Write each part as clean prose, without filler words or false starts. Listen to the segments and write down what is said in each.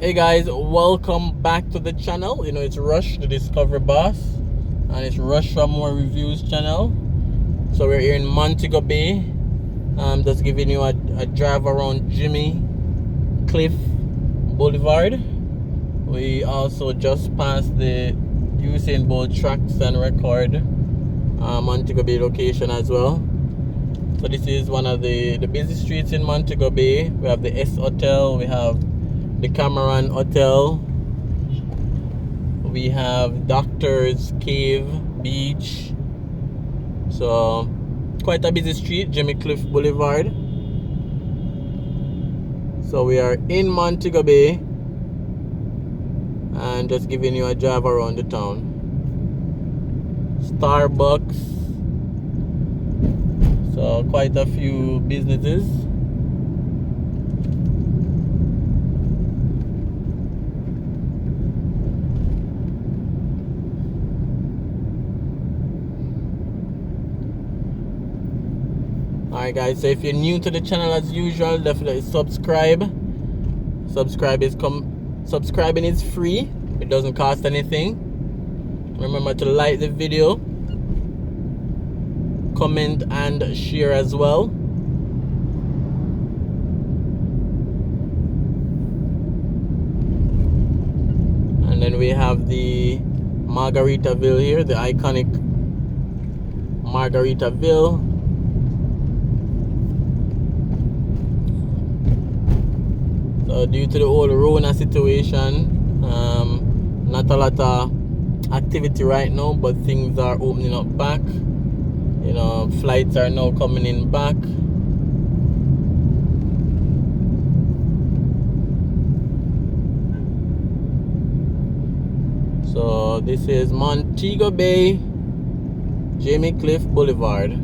Hey guys, welcome back to the channel. You know, it's Rush, the Discovery Boss, and it's Rush from More Reviews channel. So we're here in Montego Bay. I'm just giving you a drive around Jimmy Cliff Boulevard. We also just passed the Usain Bolt Tracks and Record Montego Bay location as well. So this is one of the busy streets in Montego Bay. We have the S Hotel, we have the Cameron Hotel, we have Doctor's Cave Beach. So quite a busy street, Jimmy Cliff Boulevard. So we are in Montego Bay and just giving you a drive around the town. Starbucks, so quite a few businesses. Alright guys, so if you're new to the channel as usual, definitely subscribe. Subscribing is free. It doesn't cost anything. Remember to like the video, comment and share as well. And then we have the Margaritaville here, the iconic Margaritaville. So due to the whole Rona situation, not a lot of activity right now, but things are opening up back. You know, flights are now coming in back. So this is Montego Bay, Jimmy Cliff Boulevard.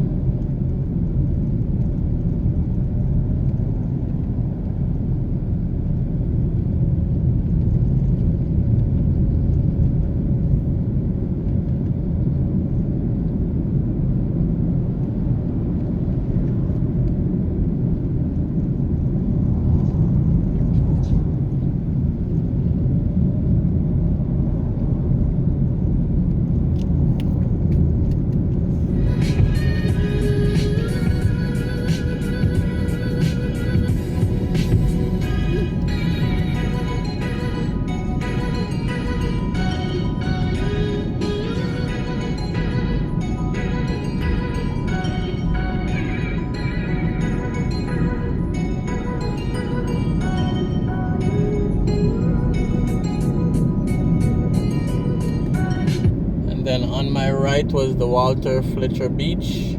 Then on my right was the Walter Fletcher Beach.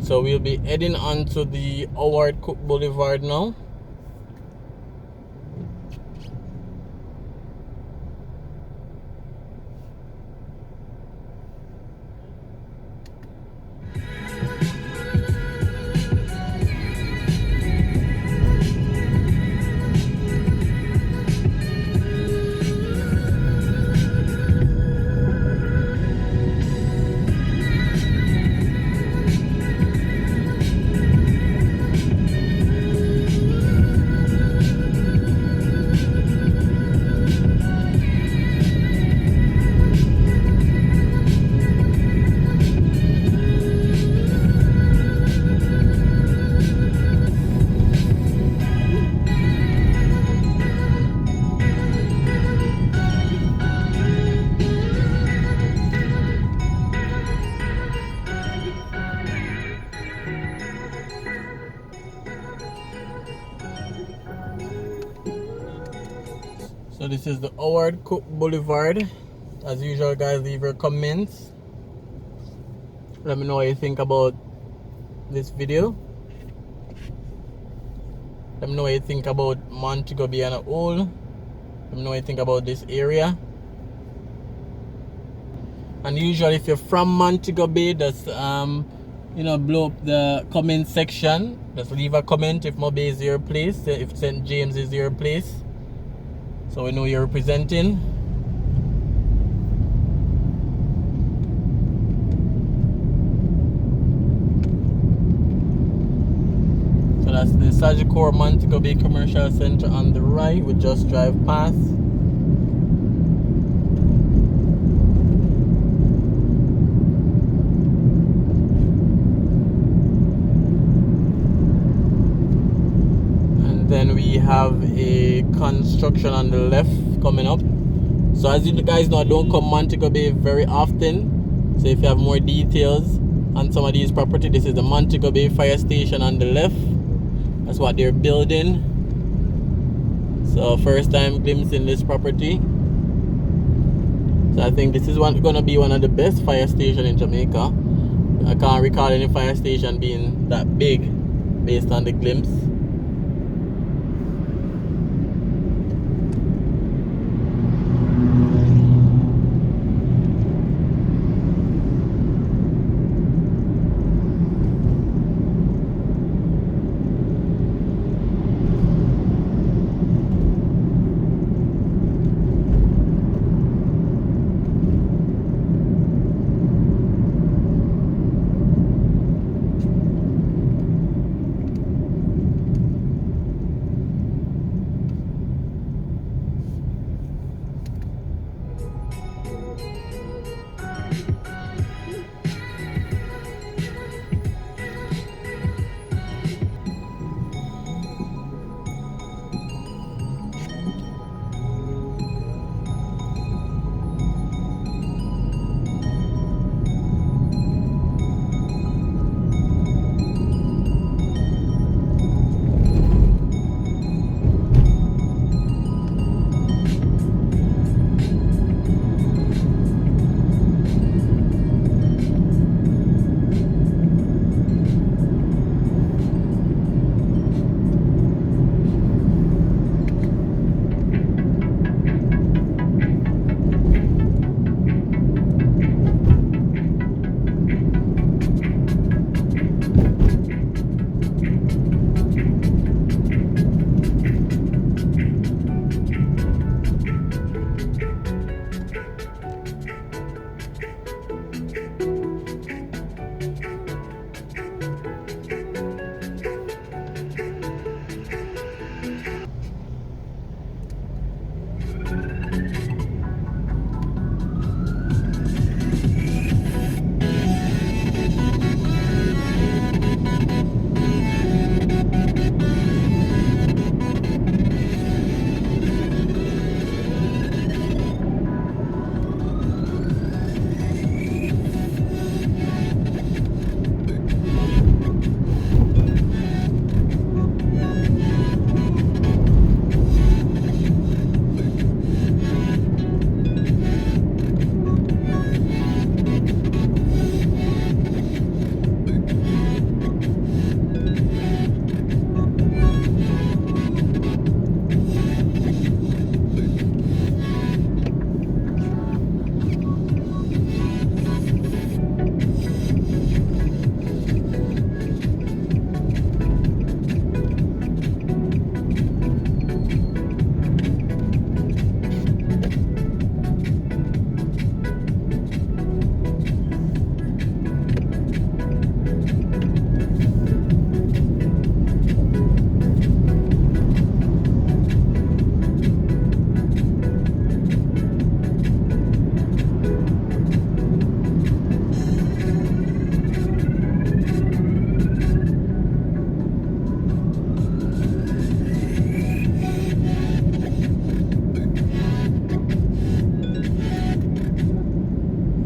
So we'll be heading on to the Cooke Boulevard now. So this is the Cooke Boulevard. As usual guys, leave your comments. Let me know what you think about this video. Let me know what you think about Montego Bay on a whole. Let me know what you think about this area. And usually if you're from Montego Bay, just you know, blow up the comment section. Just leave a comment if Mobe is your place, if St. James is your place, so we know you're representing. So that's the Sagicor Montego Bay Commercial Center on the right. We just drive past. Then we have a construction on the left coming up. So as you guys know, I don't come Montego Bay very often. So if you have more details on some of these property, this is the Montego Bay Fire Station on the left. That's what they're building. So first time glimpsing this property. So I think this is gonna be one of the best fire stations in Jamaica. I can't recall any fire station being that big based on the glimpse.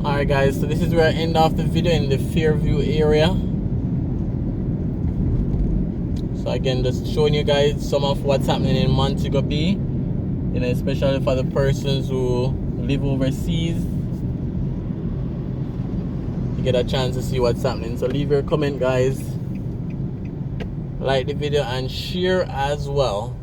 Alright guys, so this is where I end off the video in the Fairview area. So again, just showing you guys some of what's happening in Montego Bay, you know, especially for the persons who live overseas. You get a chance to see what's happening. So leave your comment guys. like the video and share as well.